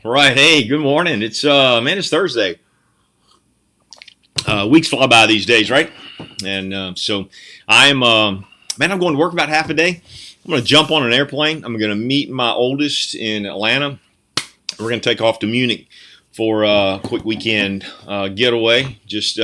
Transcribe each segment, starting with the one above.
Right. Hey, good morning. It's Thursday. Weeks fly by these days, right? And so I'm going to work about half a day. I'm going to jump on an airplane. I'm going to meet my oldest in Atlanta. We're going to take off to Munich for a quick weekend getaway. Just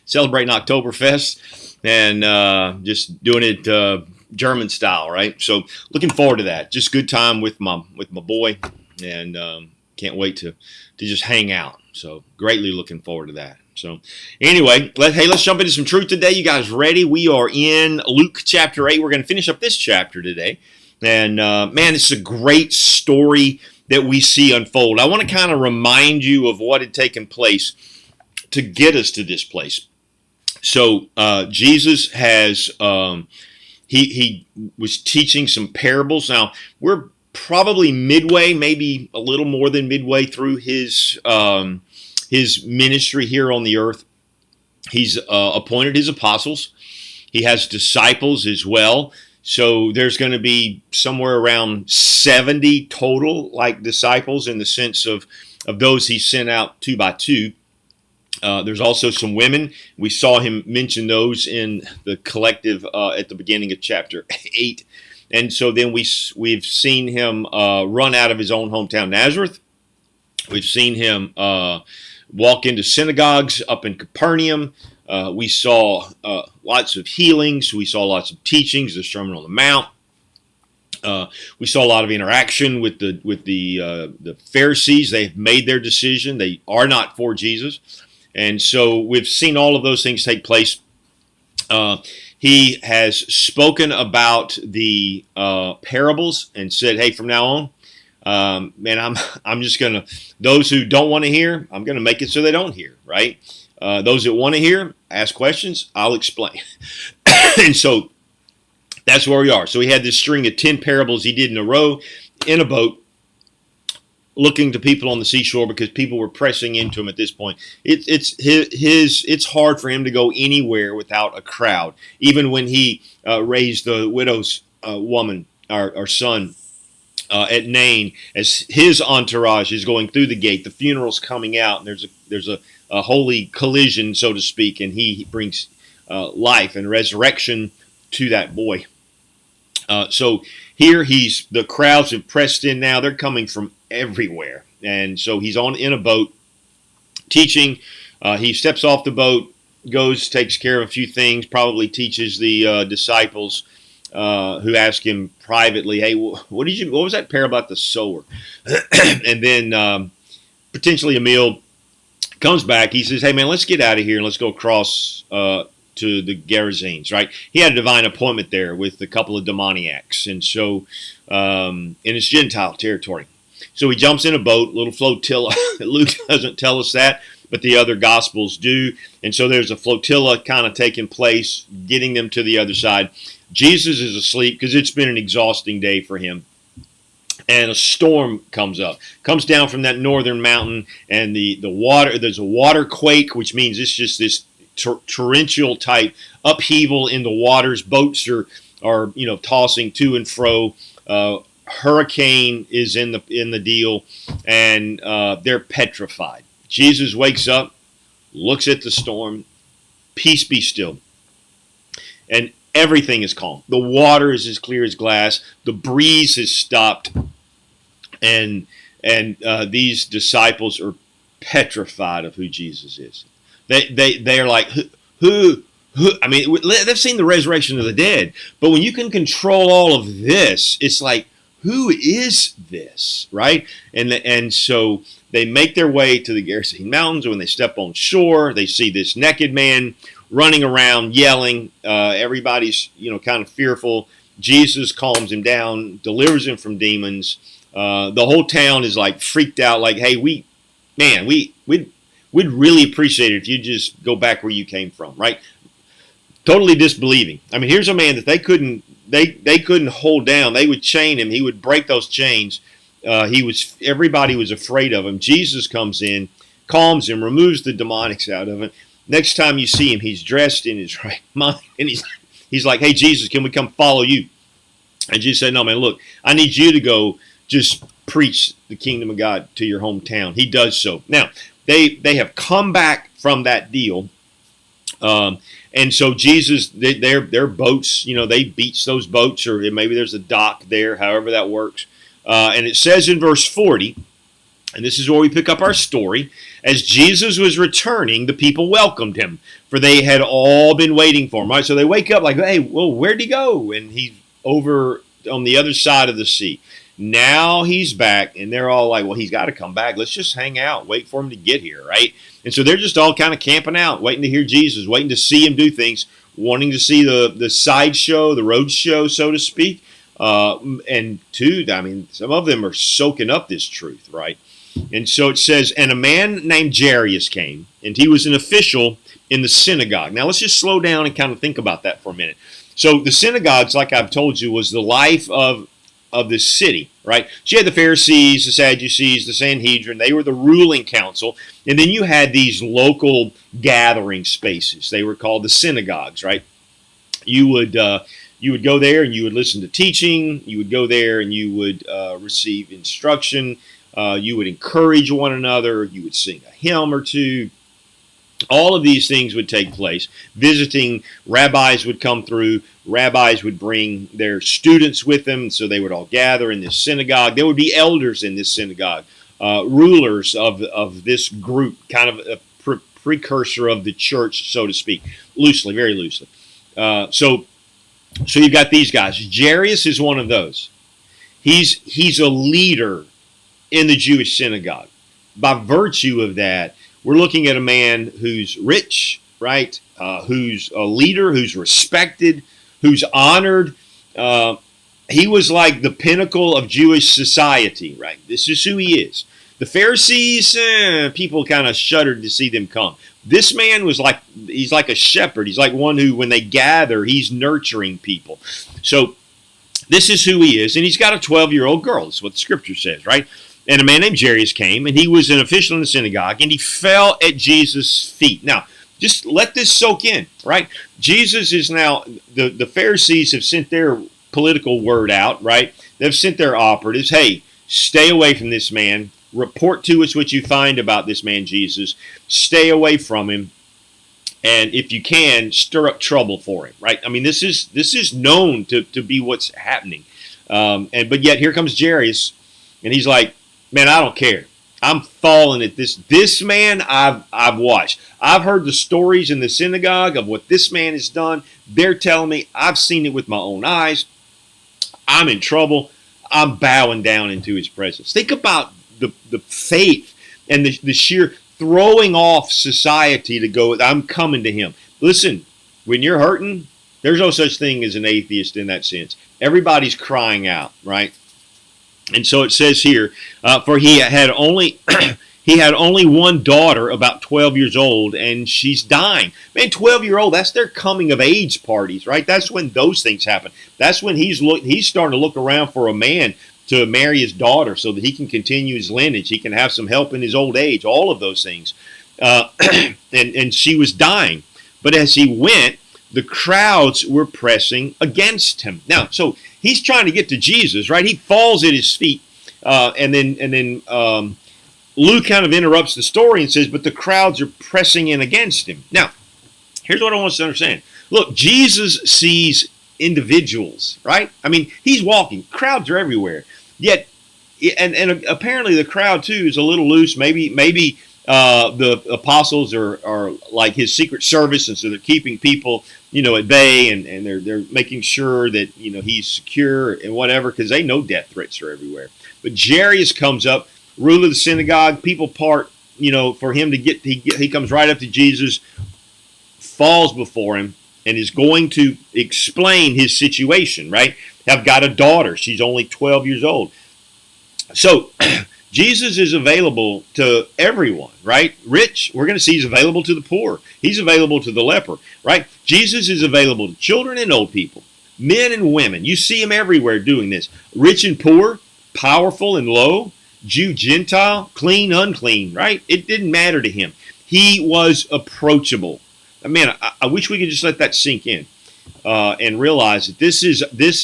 celebrating Oktoberfest and just doing it German style, right? So looking forward to that. Just good time with my boy, and can't wait to just hang out. So greatly looking forward to that. So anyway, let's jump into some truth today. You guys ready? We are in Luke chapter 8. We're going to finish up this chapter today. And man, it's a great story that we see unfold. I want to kind of remind you of what had taken place to get us to this place. So Jesus has he was teaching some parables. Now we're probably midway, maybe a little more than midway through his ministry here on the earth. He's appointed his apostles. He has disciples as well. So there's going to be somewhere around 70 total, like disciples, in the sense of those he sent out two by two. There's also some women. We saw him mention those in the collective at the beginning of chapter 8. And so then we've seen him run out of his own hometown, Nazareth. We've seen him walk into synagogues up in Capernaum. We saw lots of healings. We saw lots of teachings, the Sermon on the Mount. We saw a lot of interaction with the Pharisees. They've made their decision. They are not for Jesus. And so we've seen all of those things take place. He has spoken about the parables and said, hey, from now on, man, I'm just going to, those who don't want to hear, I'm going to make it so they don't hear, right? Those that want to hear, ask questions, I'll explain. And so that's where we are. So he had this string of 10 parables he did in a row in a boat, looking to people on the seashore because people were pressing into him at this point. It's hard for him to go anywhere without a crowd. Even when he raised the widow's woman, our son, at Nain, as his entourage is going through the gate, the funeral's coming out, and there's a holy collision, so to speak, and he brings life and resurrection to that boy. So here the crowds have pressed in now. They're coming from everywhere. And so he's in a boat teaching. He steps off the boat, goes, takes care of a few things, probably teaches the disciples who ask him privately, hey, what was that parable about the sower? And then potentially a meal comes back. He says, hey, man, let's get out of here and let's go across to the Gerasenes, right? He had a divine appointment there with a couple of demoniacs. And so in his Gentile territory. So he jumps in a boat, little flotilla. Luke doesn't tell us that, but the other Gospels do. And so there's a flotilla kind of taking place, getting them to the other side. Jesus is asleep because it's been an exhausting day for him. And a storm comes down from that northern mountain, and the water, there's a water quake, which means it's just this torrential type upheaval in the waters. Boats are tossing to and fro. Hurricane is in the deal, and they're petrified. Jesus wakes up, looks at the storm, peace be still, and everything is calm. The water is as clear as glass. The breeze has stopped, and these disciples are petrified of who Jesus is. They are like, who? I mean, they've seen the resurrection of the dead, but when you can control all of this, it's like, who is this, right? And so they make their way to the Gerasene Mountains. When they step on shore, they see this naked man running around, yelling. Everybody's kind of fearful. Jesus calms him down, delivers him from demons. The whole town is like freaked out, like, hey, we'd really appreciate it if you just go back where you came from, right? Totally disbelieving. I mean, here's a man that they couldn't hold down. They would chain him. He would break those chains. Everybody was afraid of him. Jesus comes in, calms him, removes the demonics out of him. Next time you see him, he's dressed in his right mind, and he's like, hey, Jesus, can we come follow you? And Jesus said, no, man, look, I need you to go just preach the kingdom of God to your hometown. He does so. Now, they have come back from that deal. And so Jesus, their boats, they beach those boats, or maybe there's a dock there, however that works. And it says in verse 40, and this is where we pick up our story, as Jesus was returning, the people welcomed him, for they had all been waiting for him. Right? So they wake up like, hey, well, where'd he go? And he's over on the other side of the sea. Now he's back, and they're all like, well, he's got to come back. Let's just hang out, wait for him to get here, right? And so they're just all kind of camping out, waiting to hear Jesus, waiting to see him do things, wanting to see the sideshow, the road show, so to speak. And two, some of them are soaking up this truth, right? And so it says, and a man named Jairus came, and he was an official in the synagogue. Now let's just slow down and kind of think about that for a minute. So the synagogues, like I've told you, was the life of this city, right? So you had the Pharisees, the Sadducees, the Sanhedrin. They were the ruling council. And then you had these local gathering spaces. They were called the synagogues, right? You would go there and you would listen to teaching. You would go there and you would receive instruction. You would encourage one another. You would sing a hymn or two. All of these things would take place. Visiting rabbis would come through. Rabbis would bring their students with them, so they would all gather in this synagogue. There would be elders in this synagogue, rulers of this group, kind of a precursor of the church, so to speak, loosely, very loosely. So you've got these guys. Jairus is one of those. He's a leader in the Jewish synagogue. By virtue of that, we're looking at a man who's rich, right? Who's a leader, who's respected, who's honored. He was like the pinnacle of Jewish society, right? This is who he is. The Pharisees, people kind of shuddered to see them come. This man he's like a shepherd. He's like one who, when they gather, he's nurturing people. So this is who he is. And he's got a 12-year-old girl. That's what the scripture says, right? And a man named Jairus came, and he was an official in the synagogue, and he fell at Jesus' feet. Now, just let this soak in, right? Jesus is now, the Pharisees have sent their political word out, right? They've sent their operatives, hey, stay away from this man. Report to us what you find about this man, Jesus. Stay away from him. And if you can, stir up trouble for him, right? I mean, this is known to be what's happening. But yet here comes Jairus, and he's like, man, I don't care. I'm falling at this. This man I've watched. I've heard the stories in the synagogue of what this man has done. They're telling me I've seen it with my own eyes. I'm in trouble. I'm bowing down into his presence. Think about the faith and the sheer throwing off society to go, I'm coming to him. Listen, when you're hurting, there's no such thing as an atheist in that sense. Everybody's crying out, right? And so it says here, for he had only one daughter, about 12 years old, and she's dying. Man, 12-year-old, that's their coming of age parties, right? That's when those things happen. That's when he's starting to look around for a man to marry his daughter so that he can continue his lineage. He can have some help in his old age, all of those things. And she was dying. But as he went, the crowds were pressing against him. Now, so he's trying to get to Jesus, right? He falls at his feet. And then Luke kind of interrupts the story and says, but the crowds are pressing in against him. Now, here's what I want us to understand. Look, Jesus sees individuals, right? I mean, he's walking. Crowds are everywhere. Yet, and apparently the crowd, too, is a little loose. Maybe the apostles are like his secret service, and so they're keeping people, at bay, and they're making sure that, he's secure and whatever, because they know death threats are everywhere. But Jairus comes up, ruler of the synagogue, people part, for him to get, he comes right up to Jesus, falls before him, and is going to explain his situation, right? I've got a daughter. She's only 12 years old. So Jesus is available to everyone, right? Rich, we're going to see he's available to the poor. He's available to the leper, right? Jesus is available to children and old people, men and women. You see him everywhere doing this. Rich and poor, powerful and low, Jew, Gentile, clean, unclean, right? It didn't matter to him. He was approachable. Man, I wish we could just let that sink in and realize that this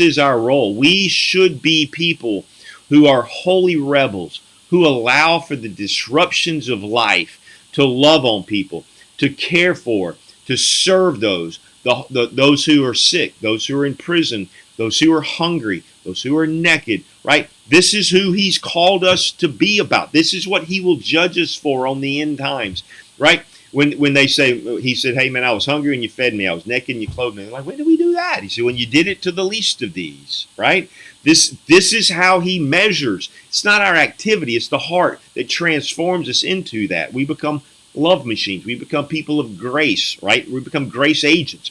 is our role. We should be people who are holy rebels, who allow for the disruptions of life to love on people, to care for, to serve those who are sick, those who are in prison, those who are hungry, those who are naked, right? This is who he's called us to be about. This is what he will judge us for on the end times, right? When they say, he said, hey man, I was hungry and you fed me. I was naked and you clothed me. They're like, when did we do that? He said, when you did it to the least of these, right? This is how he measures. It's not our activity. It's the heart that transforms us into that. We become love machines. We become people of grace, right? We become grace agents.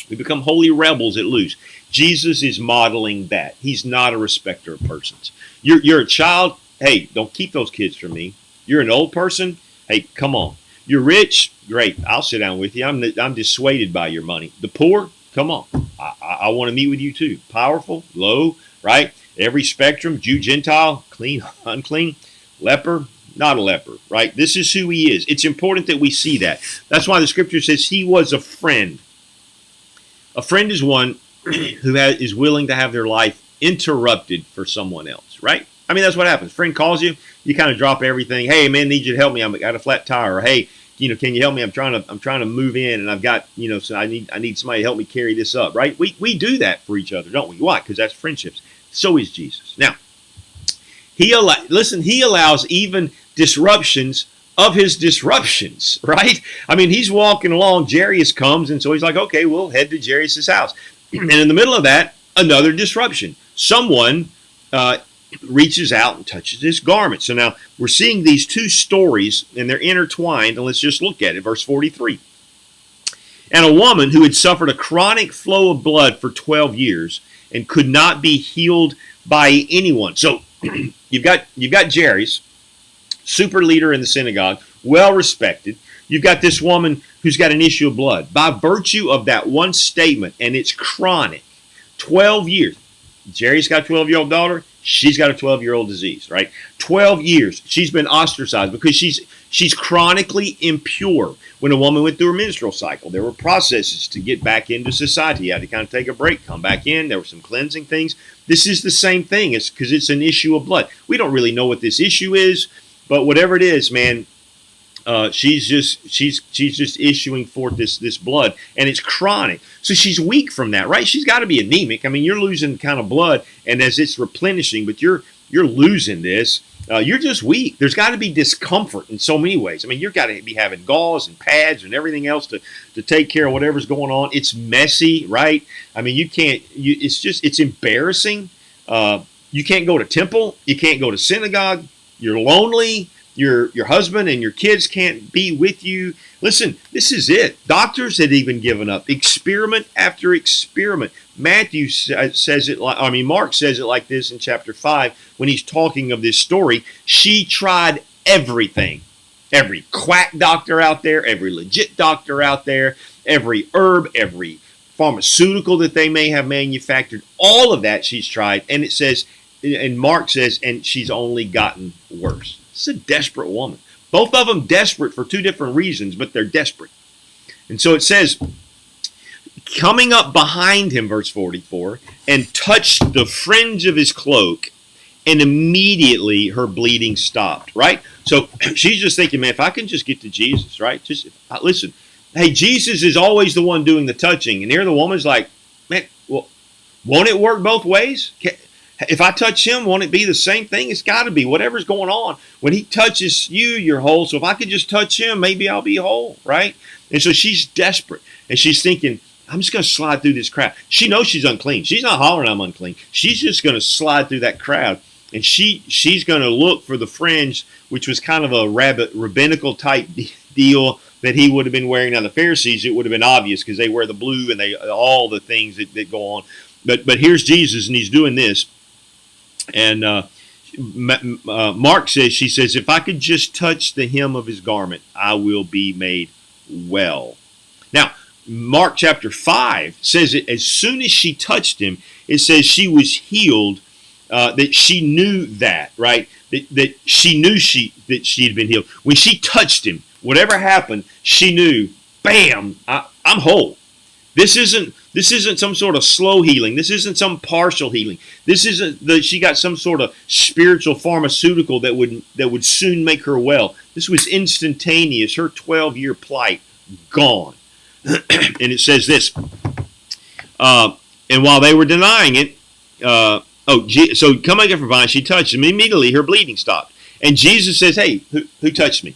We become holy rebels at loose. Jesus is modeling that. He's not a respecter of persons. You're a child. Hey, don't keep those kids from me. You're an old person. Hey, come on. You're rich. Great. I'll sit down with you. I'm dissuaded by your money. The poor, come on. I want to meet with you too. Powerful, low, right? Every spectrum, Jew, Gentile, clean, unclean, leper, not a leper, right? This is who he is. It's important that we see that. That's why the scripture says he was a friend. A friend is one who is willing to have their life interrupted for someone else, right? I mean, that's what happens. Friend calls you, you kind of drop everything. Hey, man, need you to help me. I've got a flat tire. Or, hey, can you help me? I'm trying to move in, and I've got, so I need somebody to help me carry this up, right? We do that for each other, don't we? Why? Because that's friendships. So is Jesus. Now, he allows even disruptions of his disruptions, right? I mean, he's walking along, Jairus comes, and so he's like, okay, we'll head to Jairus' house. And in the middle of that, another disruption. Someone reaches out and touches his garment. So now we're seeing these two stories, and they're intertwined, and let's just look at it. Verse 43. And a woman who had suffered a chronic flow of blood for 12 years and could not be healed by anyone. So you've got Jairus, super leader in the synagogue, well respected. You've got this woman who's got an issue of blood. By virtue of that one statement, and it's chronic, 12 years. Jerry's got a 12-year-old daughter. She's got a 12-year-old disease, right? 12 years. She's been ostracized because she's chronically impure. When a woman went through her menstrual cycle, there were processes to get back into society. You had to kind of take a break, come back in. There were some cleansing things. This is the same thing. It's because it's an issue of blood. We don't really know what this issue is, but whatever it is, man, she's just issuing forth this blood, and it's chronic. So she's weak from that, right? She's got to be anemic. I mean, you're losing kind of blood, and as it's replenishing, but you're losing this. You're just weak. There's got to be discomfort in so many ways. I mean, you've got to be having gauze and pads and everything else to take care of whatever's going on. It's messy, right? I mean, it's embarrassing. You can't go to temple. You can't go to synagogue. You're lonely. Your husband and your kids can't be with you. Listen, this is it. Doctors had even given up. Experiment after experiment. Mark says it like this in chapter 5 when he's talking of this story. She tried everything. Every quack doctor out there, every legit doctor out there, every herb, every pharmaceutical that they may have manufactured, all of that she's tried. And it says, and Mark says, and she's only gotten worse. It's a desperate woman. Both of them desperate for two different reasons, but they're desperate. And so it says, coming up behind him, verse 44, and touched the fringe of his cloak, and immediately her bleeding stopped, right? So she's just thinking, man, if I can just get to Jesus, right? Listen, hey, Jesus is always the one doing the touching. And here the woman's like, man, well, won't it work both ways? If I touch him, won't it be the same thing? It's got to be. Whatever's going on. When he touches you, you're whole. So if I could just touch him, maybe I'll be whole, right? And so she's desperate. And she's thinking, I'm just going to slide through this crowd. She knows she's unclean. She's not hollering I'm unclean. She's just going to slide through that crowd. And she's going to look for the fringe, which was kind of a rabbinical type deal that he would have been wearing. Now the Pharisees, it would have been obvious because they wear the blue and all the things that go on. But here's Jesus, and he's doing this. And Mark says, she says, if I could just touch the hem of his garment, I will be made well. Now, Mark chapter 5 says that as soon as she touched him, it says she was healed, that she knew that, right? That she knew that she had been healed. When she touched him, whatever happened, she knew, bam, I'm whole. This isn't some sort of slow healing. This isn't some partial healing. This isn't that she got some sort of spiritual pharmaceutical that would soon make her well. This was instantaneous. Her 12-year plight gone. And it says this. And while they were denying it, so coming up from behind, she touched him. Immediately, her bleeding stopped. And Jesus says, "Hey, who touched me?"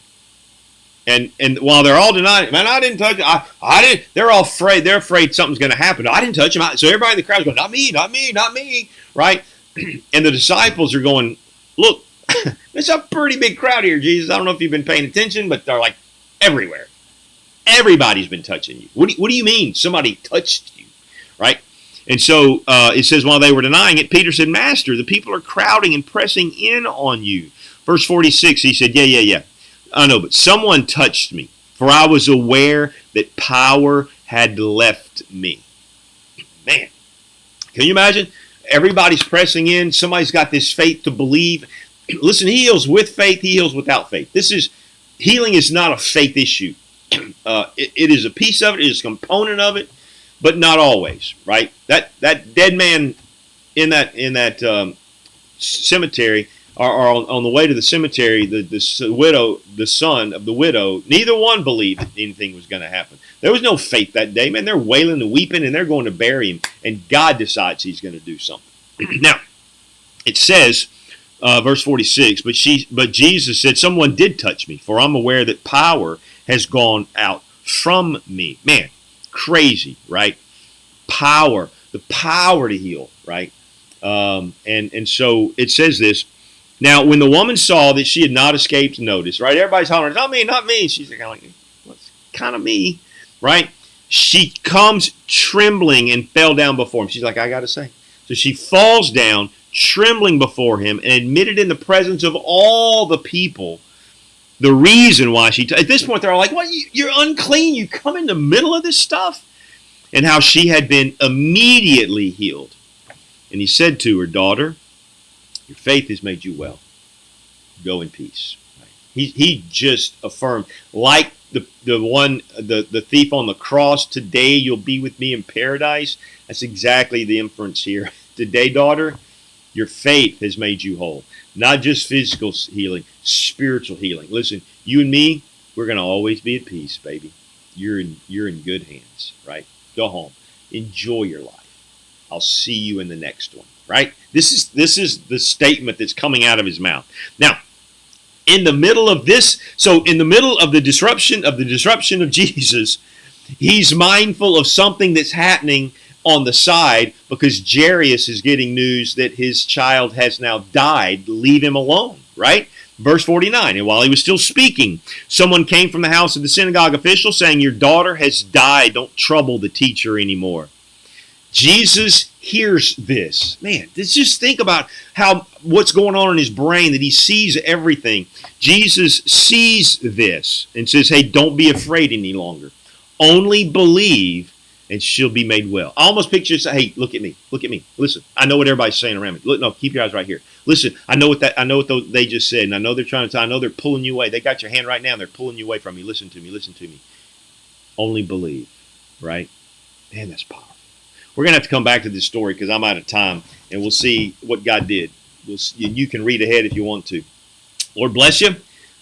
And while they're all denying it, man, I didn't touch him. I didn't. They're all afraid. They're afraid something's going to happen. I didn't touch him. So everybody in the crowd is going, "Not me, not me, not me," right? And the disciples are going, "Look, it's a pretty big crowd here, Jesus. I don't know if you've been paying attention, but they're like everywhere. Everybody's been touching you. What do you mean somebody touched you, right?" And so it says, while they were denying it, Peter said, "Master, the people are crowding and pressing in on you." Verse 46, he said, Yeah. I know, but someone touched me, for I was aware that power had left me. Man, can you imagine? Everybody's pressing in. Somebody's got this faith to believe. Listen, he heals with faith. He heals without faith. Healing is not a faith issue. It is a piece of it. It is a component of it, but not always, right? That dead man in that cemetery, or on the way to the cemetery, the son of the widow, neither one believed that anything was going to happen. There was no faith that day, man. They're wailing and weeping, and they're going to bury him, and God decides he's going to do something. Now, it says, verse 46, but Jesus said, "Someone did touch me, for I'm aware that power has gone out from me." Man, crazy, right? Power, the power to heal, right? And so it says this. Now, when the woman saw that she had not escaped notice, right? Everybody's hollering, "Not me, not me." She's kind of like, "Well, it's kind of me," right? She comes trembling and fell down before him. She's like, "I got to say." So she falls down, trembling before him, and admitted in the presence of all the people the reason why at this point, they're all like, "What? You're unclean. You come in the middle of this stuff?" And how she had been immediately healed. And he said to her, "Daughter, your faith has made you well. Go in peace." He just affirmed, like the thief on the cross, "Today you'll be with me in paradise." That's exactly the inference here. Today, daughter, your faith has made you whole. Not just physical healing, spiritual healing. Listen, you and me, we're going to always be at peace, baby. You're in good hands, right? Go home. Enjoy your life. I'll see you in the next one, right? This is the statement that's coming out of his mouth. Now, in the middle of this, so in the middle of the disruption of Jesus, he's mindful of something that's happening on the side, because Jairus is getting news that his child has now died. Leave him alone, right? Verse 49, and while he was still speaking, someone came from the house of the synagogue official saying, "Your daughter has died. Don't trouble the teacher anymore." Jesus hears this. Man, just think about what's going on in his brain, that he sees everything. Jesus sees this and says, "Hey, don't be afraid any longer. Only believe, and she'll be made well." I almost picture, "Hey, look at me. Listen, I know what everybody's saying around me. Look, no, keep your eyes right here. Listen, I know what they just said, and I know I know they're pulling you away. They got your hand right now, and they're pulling you away from me. Listen to me. Only believe," right? Man, that's powerful. We're going to have to come back to this story because I'm out of time, and we'll see what God did. You can read ahead if you want to. Lord bless you.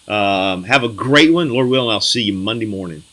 Have a great one. Lord willing, I'll see you Monday morning.